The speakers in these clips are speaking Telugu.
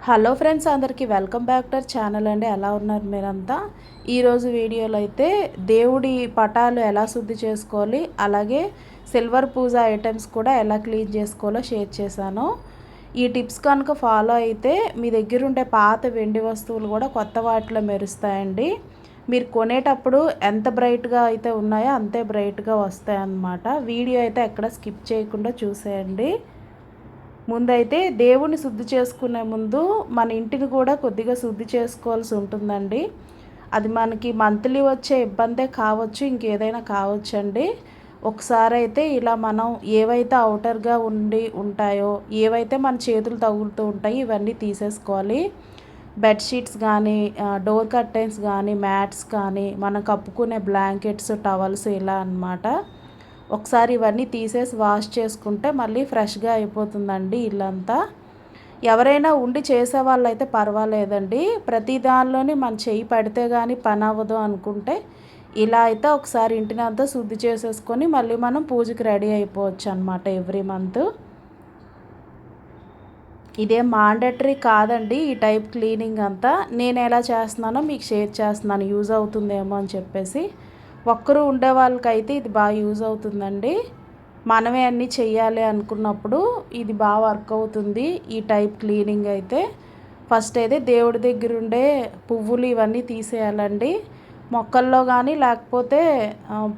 హలో ఫ్రెండ్స్, అందరికీ welcome back to our channel అండి. ఎలా ఉన్నారు మీరంతా? ఈరోజు వీడియోలో అయితే దేవుడి పటాలు ఎలా శుద్ధి చేసుకోవాలి, అలాగే సిల్వర్ పూజ ఐటమ్స్ కూడా ఎలా క్లీన్ చేసుకోవాలో షేర్ చేశాను. ఈ టిప్స్ కనుక ఫాలో అయితే మీ దగ్గర ఉండే పాత వెండి వస్తువులు కూడా కొత్త వాటిలో మెరుస్తాయండి. మీరు కొనేటప్పుడు ఎంత బ్రైట్గా అయితే ఉన్నాయో అంతే బ్రైట్గా వస్తాయన్నమాట. వీడియో అయితే ఎక్కడ స్కిప్ చేయకుండా చూసేయండి. ముందైతే దేవుని శుద్ధి చేసుకునే ముందు మన ఇంటిని కూడా కొద్దిగా శుద్ధి చేసుకోవాల్సి ఉంటుందండి. అది మనకి మంత్లీ వచ్చే ఇబ్బందే కావచ్చు, ఇంకేదైనా కావచ్చండి. ఒకసారి అయితే ఇలా మనం ఏవైతే అవుటర్గా ఉంటాయో, ఏవైతే మన చేతులు తగులుతూ ఉంటాయో ఇవన్నీ తీసేసుకోవాలి. బెడ్షీట్స్ కానీ, డోర్ కర్టెన్స్ కానీ, మ్యాట్స్ కానీ, మనం కప్పుకునే బ్లాంకెట్స్, టవల్స్ ఇలా అన్నమాట. ఒకసారి ఇవన్నీ తీసేసి వాష్ చేసుకుంటే మళ్ళీ ఫ్రెష్గా అయిపోతుందండి ఇల్లంతా. ఎవరైనా ఉండి చేసే వాళ్ళైతే పర్వాలేదండి. ప్రతి దానిలోని మన చెయ్యి పడితే కానీ పని అవ్వదు అనుకుంటే ఇలా అయితే ఒకసారి ఇంటిని అంతా శుద్ధి చేసేసుకొని మళ్ళీ మనం పూజకి రెడీ అయిపోవచ్చు అనమాట ఎవ్రీ మంత్. ఇదేం మాండేటరీ కాదండి ఈ టైప్ క్లీనింగ్ అంతా. నేను ఎలా చేస్తున్నానో మీకు షేర్ చేస్తున్నాను, యూజ్ అవుతుందేమో అని చెప్పేసి. ఒక్కరు ఉండే వాళ్ళకైతే ఇది బాగా యూజ్ అవుతుందండి. మనమే అన్నీ చెయ్యాలి అనుకున్నప్పుడు ఇది బాగా వర్క్ అవుతుంది ఈ టైప్ క్లీనింగ్ అయితే. ఫస్ట్ అయితే దేవుడి దగ్గర ఉండే పువ్వులు ఇవన్నీ తీసేయాలండి. మొక్కల్లో కానీ లేకపోతే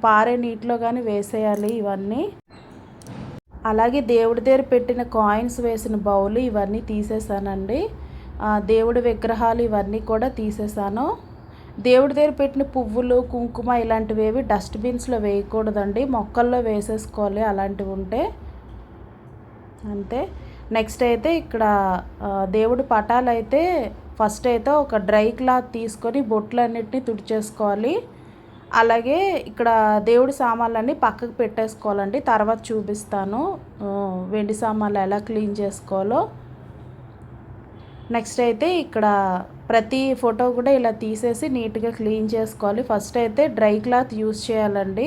పారే నీటిలో కానీ వేసేయాలి ఇవన్నీ. అలాగే దేవుడి దగ్గర పెట్టిన కాయిన్స్ వేసిన బౌలు ఇవన్నీ తీసేసానండి. దేవుడి విగ్రహాలు ఇవన్నీ కూడా తీసేసాను. దేవుడి దగ్గర పెట్టిన పువ్వులు, కుంకుమ ఇలాంటివి ఏవి డస్ట్బిన్స్లో వేయకూడదండి, మొక్కల్లో వేసేసుకోవాలి అలాంటివి ఉంటే. అంతే. నెక్స్ట్ అయితే ఇక్కడ దేవుడి పటాలు అయితే ఫస్ట్ అయితే ఒక డ్రై క్లాత్ తీసుకొని బొట్లన్నిటిని తుడిచేసుకోవాలి. అలాగే ఇక్కడ దేవుడి సామాన్లన్నీ పక్కకు పెట్టేసుకోవాలండి. తర్వాత చూపిస్తాను వెండి సామాన్లు ఎలా క్లీన్ చేసుకోవాలో. నెక్స్ట్ అయితే ఇక్కడ ప్రతి ఫోటో కూడా ఇలా తీసేసి నీట్గా క్లీన్ చేసుకోవాలి. ఫస్ట్ అయితే డ్రై క్లాత్ యూజ్ చేయాలండి.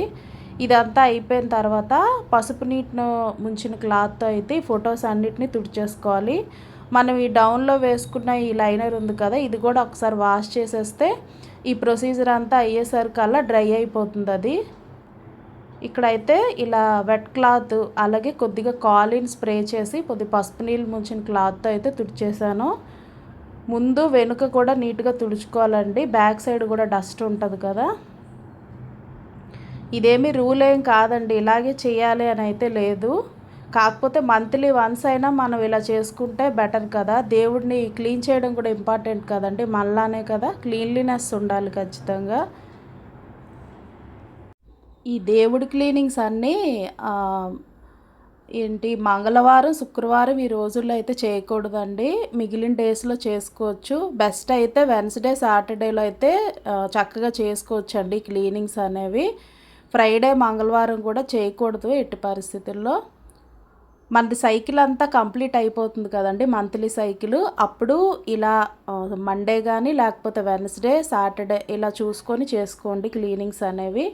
ఇదంతా అయిపోయిన తర్వాత పసుపు నీటిను ముంచిన క్లాత్తో అయితే ఈ ఫొటోస్ అన్నిటిని తుడిచేసుకోవాలి. మనం ఈ డౌన్లో వేసుకున్న ఈ లైనర్ ఉంది కదా, ఇది కూడా ఒకసారి వాష్ చేసేస్తే ఈ ప్రొసీజర్ అంతా అయ్యేసరికల్లా డ్రై అయిపోతుంది అది. ఇక్కడైతే ఇలా వెట్ క్లాత్ అలాగే కొద్దిగా కాలిన్ స్ప్రే చేసి కొద్ది పసుపు నీళ్ళు ముంచిన క్లాత్తో అయితే తుడిచేసాను. ముందు వెనుక కూడా నీట్గా తుడుచుకోవాలండి. బ్యాక్ సైడ్ కూడా డస్ట్ ఉంటుంది కదా. ఇదేమీ రూల్ ఏం కాదండి, ఇలాగే చేయాలి అని అయితే లేదు. కాకపోతే మంత్లీ వన్స్ అయినా మనం ఇలా చేసుకుంటే బెటర్ కదా. దేవుడిని క్లీన్ చేయడం కూడా ఇంపార్టెంట్ కదండి, మనలానే కదా, క్లీన్లీనెస్ ఉండాలి ఖచ్చితంగా. ఈ దేవుడి క్లీనింగ్స్ అన్నీ మంగళవారం, శుక్రవారం ఈ రోజుల్లో అయితే చేయకూడదండి. మిగిలిన డేస్లో చేసుకోవచ్చు. బెస్ట్ అయితే వెన్స్డే, సాటర్డేలో అయితే చక్కగా చేసుకోవచ్చు అండి క్లీనింగ్స్ అనేవి. ఫ్రైడే, మంగళవారం కూడా చేయకూడదు ఎట్టి పరిస్థితుల్లో. మనది సైకిల్ అంతా కంప్లీట్ అయిపోతుంది కదండి, మంత్లీ సైకిల్. అప్పుడు ఇలా మండే కానీ లేకపోతే వెన్స్డే, సాటర్డే ఇలా చూసుకొని చేసుకోండి క్లీనింగ్స్ అనేవి.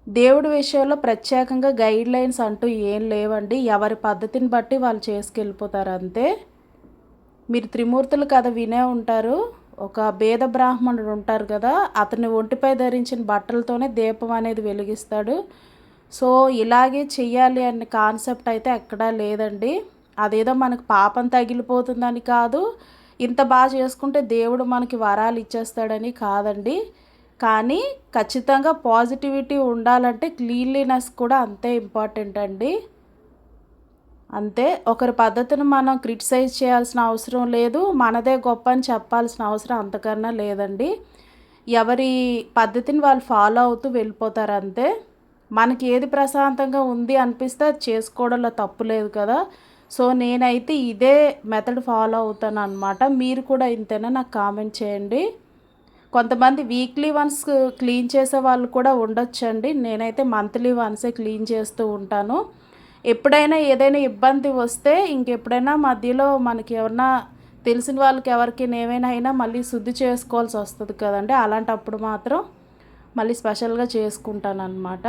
దేవుడి విషయంలో ప్రత్యేకంగా గైడ్ లైన్స్ అంటూ ఏం లేవండి. ఎవరి పద్ధతిని బట్టి వాళ్ళు చేసుకెళ్ళిపోతారు అంతే. మీరు త్రిమూర్తులు కథ వినే ఉంటారు. ఒక భేద బ్రాహ్మణుడు ఉంటారు కదా, అతని ఒంటిపై ధరించిన బట్టలతోనే దీపం అనేది వెలిగిస్తాడు. సో ఇలాగే చెయ్యాలి అనే కాన్సెప్ట్ అయితే ఎక్కడా లేదండి. అదేదో మనకు పాపం తగిలిపోతుందని కాదు, ఇంత బాగా చేసుకుంటే దేవుడు మనకి వరాలు ఇచ్చేస్తాడని కాదండి. కానీ ఖచ్చితంగా పాజిటివిటీ ఉండాలంటే క్లీన్లీనెస్ కూడా అంతే ఇంపార్టెంట్ అండి. అంతే. ఒకరి పద్ధతిని మనం క్రిటిసైజ్ చేయాల్సిన అవసరం లేదు, మనదే గొప్ప అని చెప్పాల్సిన అవసరం అంతకన్నా లేదండి. ఎవరి పద్ధతిని వాళ్ళు ఫాలో అవుతూ వెళ్ళిపోతారు అంతే. మనకి ఏది ప్రశాంతంగా ఉంది అనిపిస్తే అది చేసుకోవడంలో తప్పు లేదు కదా. సో నేనైతే ఇదే మెథడ్ ఫాలో అవుతాను అనమాట. మీరు కూడా ఇంతేనా నాకు కామెంట్ చేయండి. కొంతమంది వీక్లీ వన్స్ క్లీన్ చేసే వాళ్ళు కూడా ఉండొచ్చండి. నేనైతే మంత్లీ వన్సే క్లీన్ చేస్తూ ఉంటాను. ఎప్పుడైనా ఏదైనా ఇబ్బంది వస్తే ఇంకెప్పుడైనా మధ్యలో మనకి ఎవరన్నా తెలిసిన వాళ్ళకి ఎవరికైనా ఏమైనా అయినా మళ్ళీ శుద్ధి చేసుకోవాల్సి వస్తుంది కదండి, అలాంటప్పుడు మాత్రం మళ్ళీ స్పెషల్గా చేసుకుంటాను అన్నమాట.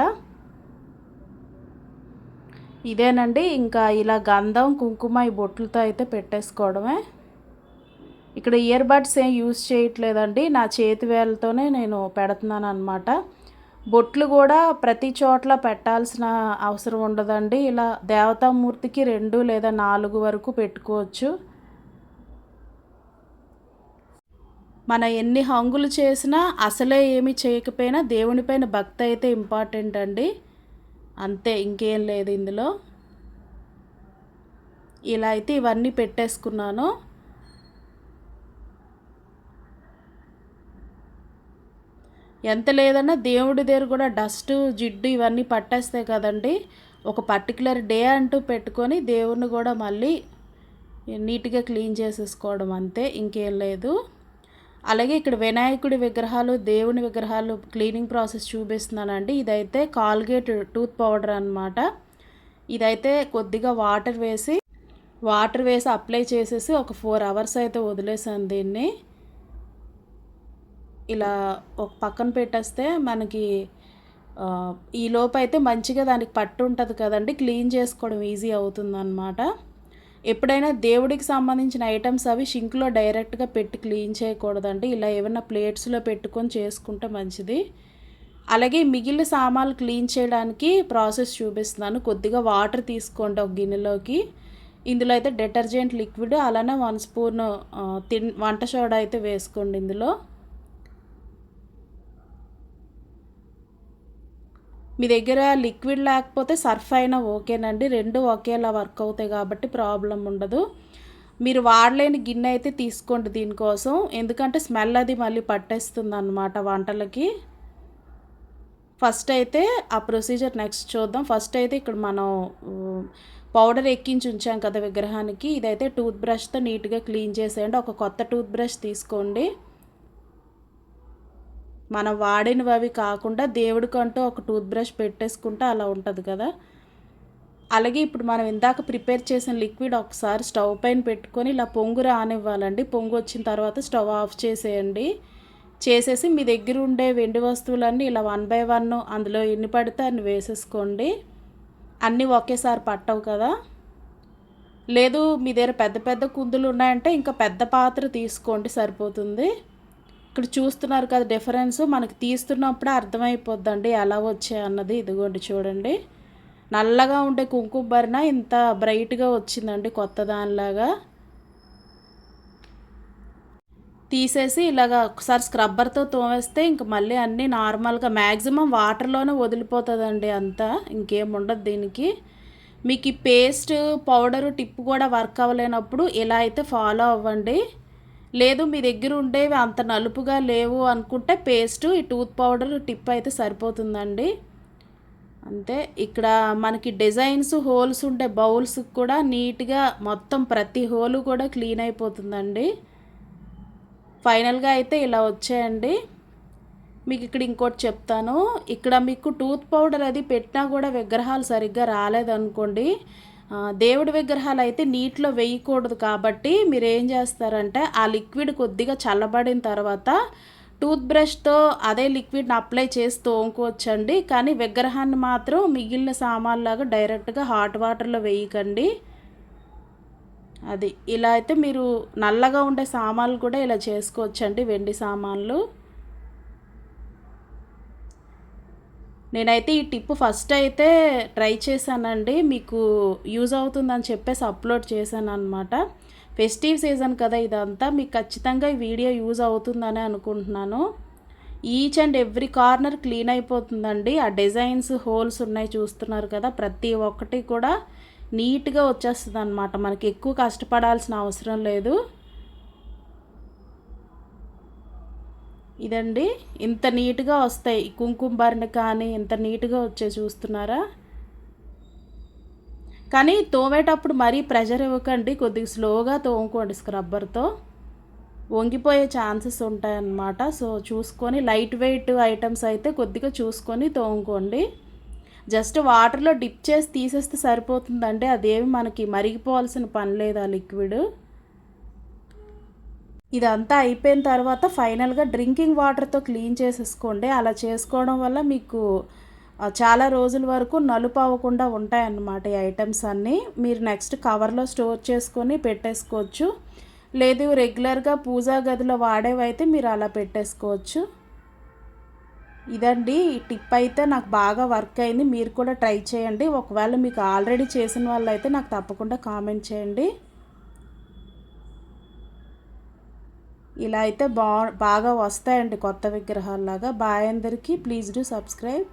ఇదేనండి, ఇంకా ఇలా గంధం కుంకుమ ఈ బొట్లతో అయితే పెట్టేసుకోవడమే. ఇక్కడ ఇయర్ బడ్స్ ఏం యూజ్ చేయట్లేదండి, నా చేతి వేళ్ళతోనే నేను పెడుతున్నాను అనమాట. బొట్లు కూడా ప్రతి చోట్ల పెట్టాల్సిన అవసరం ఉండదండి. ఇలా దేవతామూర్తికి 2 లేదా 4 వరకు పెట్టుకోవచ్చు. మన ఎన్ని హంగులు చేసినా అసలే ఏమి చేయకపోయినా దేవునిపైన భక్తి అయితే ఇంపార్టెంట్ అండి. అంతే, ఇంకేం లేదు ఇందులో. ఇలా అయితే ఇవన్నీ పెట్టేసుకున్నాను. ఎంత లేదన్నా దేవుడి దగ్గర కూడా డస్ట్ జిడ్డు ఇవన్నీ పట్టేస్తాయి కదండి. ఒక పర్టికులర్ డే అంటూ పెట్టుకొని దేవుణ్ణి కూడా మళ్ళీ నీట్గా క్లీన్ చేసేసుకోవడం, అంతే, ఇంకేం లేదు. అలాగే ఇక్కడ వినాయకుడి విగ్రహాలు, దేవుని విగ్రహాలు క్లీనింగ్ ప్రాసెస్ చూపిస్తున్నానండి. ఇదైతే కాల్గేట్ టూత్ పౌడర్ అనమాట. ఇదైతే కొద్దిగా వాటర్ వేసి అప్లై చేసేసి ఒక 4 అవర్స్ అయితే వదిలేసాను దీన్ని. ఇలా ఒక పక్కన పెట్టేస్తే మనకి ఈ లోపు అయితే మంచిగా దానికి పట్టు ఉంటుంది కదండి, క్లీన్ చేసుకోవడం ఈజీ అవుతుందన్నమాట. ఎప్పుడైనా దేవుడికి సంబంధించిన ఐటమ్స్ అవి షింక్లో డైరెక్ట్గా పెట్టి క్లీన్ చేయకూడదండి. ఇలా ఏమైనా ప్లేట్స్లో పెట్టుకొని చేసుకుంటే మంచిది. అలాగే మిగిలిన సామాన్లు క్లీన్ చేయడానికి ప్రాసెస్ చూపిస్తున్నాను. కొద్దిగా వాటర్ తీసుకోండి ఒక గిన్నెలోకి. ఇందులో అయితే డిటర్జెంట్ లిక్విడ్, అలానే 1 స్పూన్ వంట సోడా అయితే వేసుకోండి ఇందులో. మీ దగ్గర లిక్విడ్ లేకపోతే సర్ఫ్ అయినా ఓకేనండి, 2 ఒకేలా వర్క్ అవుతాయి కాబట్టి ప్రాబ్లం ఉండదు. మీరు వాడలేని గిన్నె అయితే తీసుకోండి దీనికోసం, ఎందుకంటే స్మెల్ అది మళ్ళీ పట్టేస్తుంది అన్నమాట వంటలకి. ఫస్ట్ అయితే ఆ ప్రొసీజర్ నెక్స్ట్ చూద్దాం. ఫస్ట్ అయితే ఇక్కడ మనం పౌడర్ ఎక్కించి ఉంచాం కదా విగ్రహానికి, ఇదైతే టూత్ బ్రష్తో నీట్గా క్లీన్ చేసేయండి. ఒక కొత్త టూత్ బ్రష్ తీసుకోండి. మనం వాడినవి అవి కాకుండా దేవుడికంటూ ఒక టూత్ బ్రష్ పెట్టేసుకుంటే అలా ఉంటుంది కదా. అలాగే ఇప్పుడు మనం ఇందాక ప్రిపేర్ చేసిన లిక్విడ్ ఒకసారి స్టవ్ పైన పెట్టుకొని ఇలా పొంగు రానివ్వాలండి. పొంగు వచ్చిన తర్వాత స్టవ్ ఆఫ్ చేసేయండి. చేసేసి మీ దగ్గర ఉండే వెండి వస్తువులన్నీ ఇలా 1 బై 1 అందులో ఎన్ని పడితే అన్ని వేసేసుకోండి. అన్నీ ఒకేసారి పట్టవు కదా. లేదు మీ దగ్గర పెద్ద పెద్ద కుందులు ఉన్నాయంటే ఇంకా పెద్ద పాత్ర తీసుకోండి, సరిపోతుంది. ఇక్కడ చూస్తున్నారు కదా డిఫరెన్స్, మనకి తీస్తున్నప్పుడే అర్థమైపోద్దండి ఎలా వచ్చాయి అన్నది. ఇదిగోండి చూడండి, నల్లగా ఉండే కుంకుమ భరణ ఇంత బ్రైట్గా వచ్చిందండి కొత్త దానిలాగా. తీసేసి ఇలాగా ఒకసారి స్క్రబ్బర్తో తోమేస్తే ఇంక మళ్ళీ అన్నీ నార్మల్గా మ్యాక్సిమం వాటర్లోనే వదిలిపోతుందండి అంతా, ఇంకేం ఉండదు దీనికి. మీకు ఈ పేస్ట్ పౌడరు టిప్ కూడా వర్క్ అవ్వలేనప్పుడు ఇలా అయితే ఫాలో అవ్వండి. లేదు మీ దగ్గర ఉండేవి అంత నలుపుగా లేవు అనుకుంటే పేస్ట్, ఈ టూత్ పౌడర్ టిప్ అయితే సరిపోతుందండి, అంతే. ఇక్కడ మనకి డిజైన్స్ హోల్స్ ఉండే బౌల్స్ కూడా నీట్గా మొత్తం ప్రతి హోలు కూడా క్లీన్ అయిపోతుందండి. ఫైనల్గా అయితే ఇలా వచ్చాయండి. మీకు ఇక్కడ ఇంకోటి చెప్తాను, ఇక్కడ మీకు టూత్ పౌడర్ అది పెట్టినా కూడా విగ్రహాలు సరిగ్గా రాలేదనుకోండి, దేవుడి విగ్రహాలు అయితే నీటిలో వేయకూడదు. కాబట్టి మీరు ఏం చేస్తారంటే ఆ లిక్విడ్ కొద్దిగా చల్లబడిన తర్వాత టూత్ బ్రష్తో అదే లిక్విడ్ని అప్లై చేసి తోముకోవచ్చండి. కానీ విగ్రహాన్ని మాత్రం మిగిలిన సామాన్లాగా డైరెక్ట్గా హాట్ వాటర్లో వేయకండి. అది ఇలా అయితే మీరు నల్లగా ఉండే సామాన్లు కూడా ఇలా చేసుకోవచ్చండి, వెండి సామాన్లు. నేనైతే ఈ టిప్ ఫస్ట్ అయితే ట్రై చేశానండి, మీకు యూజ్ అవుతుందని చెప్పేసి అప్లోడ్ చేశాను అనమాట. ఫెస్టివ్ సీజన్ కదా ఇదంతా, మీకు ఖచ్చితంగా ఈ వీడియో యూజ్ అవుతుందని అనుకుంటున్నాను. Each and every corner clean అయిపోతుందండి. ఆ డిజైన్స్ హోల్స్ ఉన్నాయి చూస్తున్నారు కదా, ప్రతి ఒక్కటి కూడా నీట్గా వచ్చేస్తుంది అనమాట. మనకి ఎక్కువ కష్టపడాల్సిన అవసరం లేదు. ఇదండి, ఇంత నీట్గా వస్తాయి కుంకుమ భరణ కానీ, ఇంత నీట్గా వచ్చాయి చూస్తున్నారా. కానీ తోమేటప్పుడు మరీ ప్రెషర్ ఇవ్వకండి, కొద్దిగా స్లోగా తోముకోండి స్క్రబ్బర్తో, వంగిపోయే ఛాన్సెస్ ఉంటాయన్నమాట. సో చూసుకొని లైట్ వెయిట్ ఐటమ్స్ అయితే కొద్దిగా చూసుకొని తోముకోండి. జస్ట్ వాటర్లో డిప్ చేసి తీసేస్తే సరిపోతుందండి, అదేమి మనకి మరిగిపోవాల్సిన పని లేదు ఆ లిక్విడ్. ఇదంతా అయిపోయిన తర్వాత ఫైనల్గా డ్రింకింగ్ వాటర్తో క్లీన్ చేసేసుకోండి. అలా చేసుకోవడం వల్ల మీకు చాలా రోజుల వరకు నలుపు అవ్వకుండా ఉంటాయన్నమాట ఈ ఐటమ్స్ అన్నీ. మీరు నెక్స్ట్ కవర్లో స్టోర్ చేసుకొని పెట్టేసుకోవచ్చు. లేదు రెగ్యులర్గా పూజా గదిలో వాడేవైతే మీరు అలా పెట్టేసుకోవచ్చు. ఇదండి ఈ టిప్ అయితే నాకు బాగా వర్క్ అయింది. మీరు కూడా ట్రై చేయండి. ఒకవేళ మీకు ఆల్రెడీ చేసిన వాళ్ళైతే నాకు తప్పకుండా కామెంట్ చేయండి. ఇలా అయితే బాగా వస్తాయండి కొత్త విగ్రహాల్లాగా. బాయ్ అందరికీ. Please do subscribe.